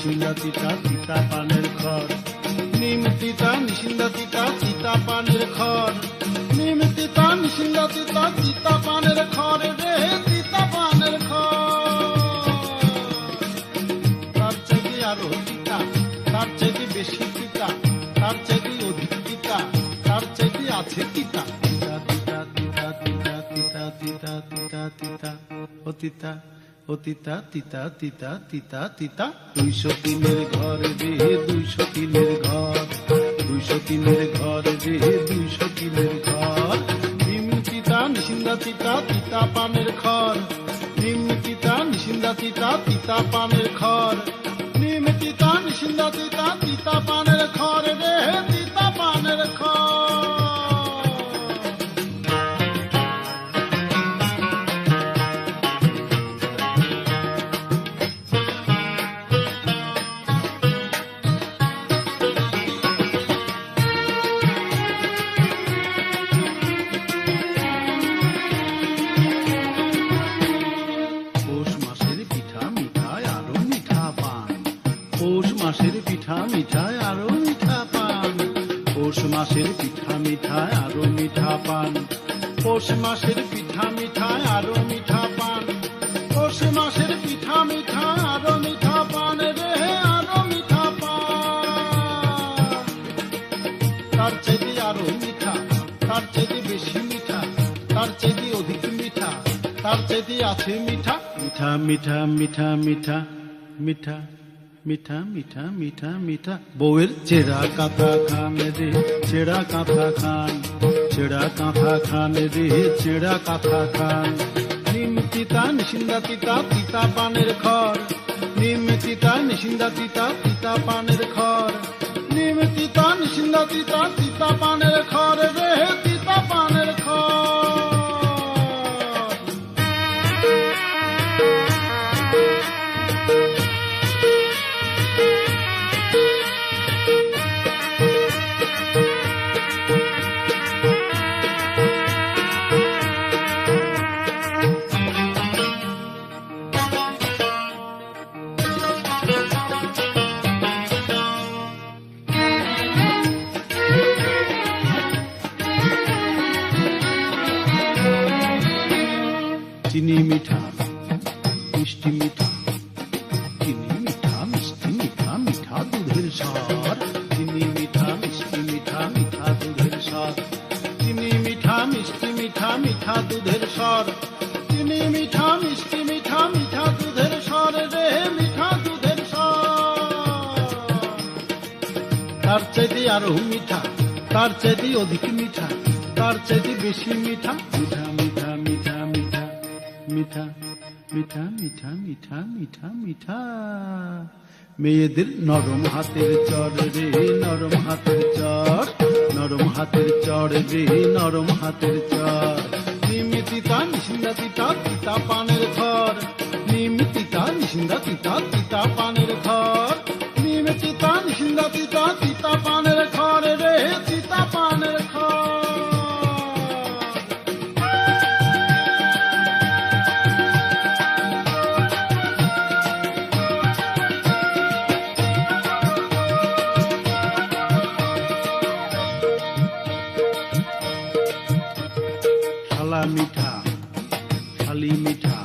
নিশিন্দা তিতা তিতা পানের খড়, নিম তিতা নিশিন্দা তিতা তিতা পানের খড়, নিম তিতা নিশিন্দা তিতা তিতা পানের খড় রে তিতা পানের খড়। তার চাইতে আরো তিতা, তার চাইতে বেশি তিতা, তার চাইতে অধিক তিতা, তার চাইতে আছে তিতা। তিতা তিতা তিতা তিতা তিতা তিতা তিতা তিতা ও তিতা ও তিতা তিতা তিতা তিতা তিতা। 203-এর ঘর রে 203-এর ঘর, 203-এর ঘর রে 203-এর ঘর। নিম তিতা নিশিন্দা তিতা তিতা পানের খড়, নিম তিতা নিশিন্দা তিতা তিতা পানের খড়, নিম তিতা নিশিন্দা তিতা তিতা পানের খড় রে তিতা পানের খড়। পৌষ মাসের পিঠা মিঠাই আরো মিঠা পান, পৌষ মাসের পিঠা মিঠাই আরো মিঠা পান, পৌষ মাসের পিঠা মিঠাই আরো মিঠা পান, পৌষ মাসের পিঠা মিঠাই আরো মিঠা পান রে আরো মিঠা পান। তার চাইতে আরো মিঠা, তার চাইতে বেশি মিঠা, তার চাইতে অধিক মিঠা, তার চাইতে আছে মিঠা। মিঠা মিঠা মিঠা মিঠা মিঠা মিঠা মিঠা মিঠা মিঠা। বউয়ের ছেঁড়া কাঁথা খান রে ছেঁড়া কাঁথা খান, ছেঁড়া কাঁথা খান রে ছেঁড়া কাঁথা খান। নিম তিতা নিশিন্দা তিতা তিতা পানের খড়, নিম তিতা নিশিন্দা তিতা তিতা পানের খড়, নিম তিতা নিশিন্দা তিতা তিতা পানের খড় রে তিতা পানের খড়। চিনি মিঠা মিষ্টি মিঠা, চিনি মিঠা মিষ্টি মিঠা মিঠা দুধের স্বাদ, চিনি মিঠা মিষ্টি মিঠা মিঠা দুধের স্বাদ, চিনি মিঠা মিষ্টি মিঠা মিঠা দুধের স্বর, চিনি মিঠা মিষ্টি মিঠা মিঠা দুধের স্বর রে মিঠা দুধের স্বর। তার চাইতে আরো মিঠা, তার চাইতে অধিক মিঠা, তার চাইতে বেশি মিঠা। মিঠা মিঠা মিঠা মিঠা মিঠা মিঠা মিঠা মিঠা মিঠা মিঠা। মেয়েদের নরম হাতের চর রে নরম হাতের চর, নরম হাতের চর রে নরম হাতের চর। নিম তিতা নিশিন্দা তিতা তিতা পানের খড়, নিম তিতা নিশিন্দা তিতা তিতা পানের খড়, নিম তিতা নিশিন্দা তিতা তিতা পানের খড় রে তিতা পানের খড়। শালা মিঠা শালি মিঠা,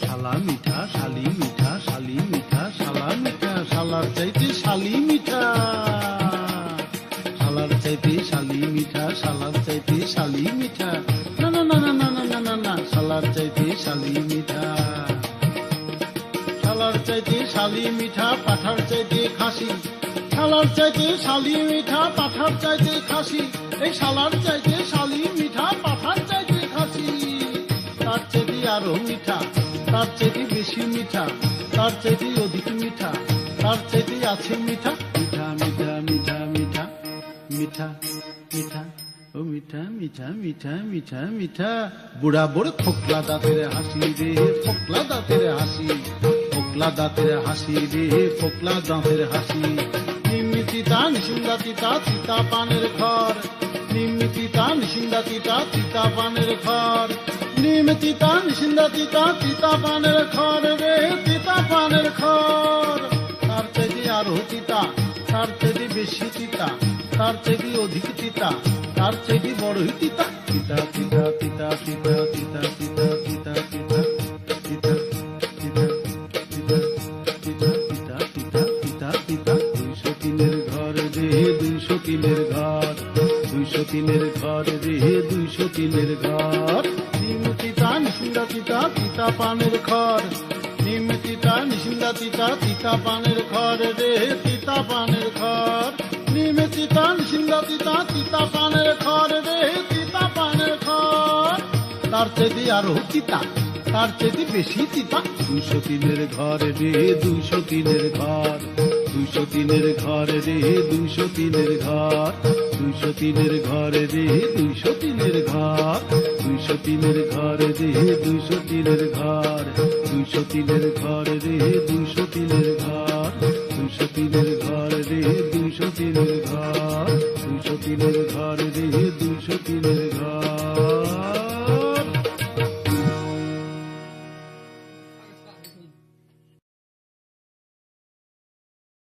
শালা মিঠা শালি মিঠা, শালি মিঠা শালা মিঠা, শালার চাইতে শালি মিঠা, শালার চাইতে শালি মিঠা, শালার চাইতে শালি মিঠা। না না না না না না না না না, শালার চাইতে শালি মিঠা, শালার চাইতে শালি মিঠা, পাঠার চাইতে খাসি, শালার চাইতে শালি মিঠা, পাঠার চাইতে খাসি, এই শালার চাইতে শালি মিঠা, পাঠার চাইতে খাসি। তার চাইতে আরো মিঠা, তার চাইতে বেশি মিঠা, তার চাইতে অধিক মিঠা, তার চাইতে আছে মিঠা। মিঠা মিঠা মিঠা মিঠা মিঠা মিঠা ও মিঠা মিঠা মিঠা মিঠা মিঠা। বুড়া বুড় ফোকলা দাঁতের হাসি রে ফোকলা দাঁতের হাসি, ফোকলা দাঁতের হাসি রে ফোকলা দাঁতের হাসি। নিম তিতা নিশিন্দা তিতা তিতা পানের খড়, নিম তিতা নিশিন্দা তিতা তিতা পানের খড়, নিম তিতা নিশিন্দা তিতা তিতা পানের খড় রে তিতা পানের খড়। আরো তিতা, তার চেয়ে বেশি তিতা, তার চেয়ে অধিক তিতা, তার চেয়ে বড়ই তিতা। তিতা তিতা তিতা তিতা তিতা তিতা তিতা তিতা তিতা তিতা তিতা তিতা তিতা তিতা তিতা তিতা। 203-এর ঘর রে 203-এর ঘর, 203-এর ঘর রে 203-এর ঘর। নিম তিতা নিশিন্দা তিতা তিতা পানের ঘর, নিম তিতা নিশিন্দা তিতা তিতা পানের ঘর রে তিতা পানের ঘর। নিম তিতা নিশিন্দা তিতা তিতা পানের ঘর রে তিতা পানের ঘর। তার চেয়ে আরো তিতা, তার চেয়ে বেশি তিতা। 203-এর ঘর রে 203-এর ঘর, 203-এর ঘর রে 203-এর ঘর, 203-এর ঘর রে 203-এর ঘর, 203-এর ঘর রে 203-এর ঘর, 203-এর ঘর রে 203-এর ঘর, 203-এর ঘর রে 203-এর ঘর, 203-এর ঘর রে 203-এর ঘর।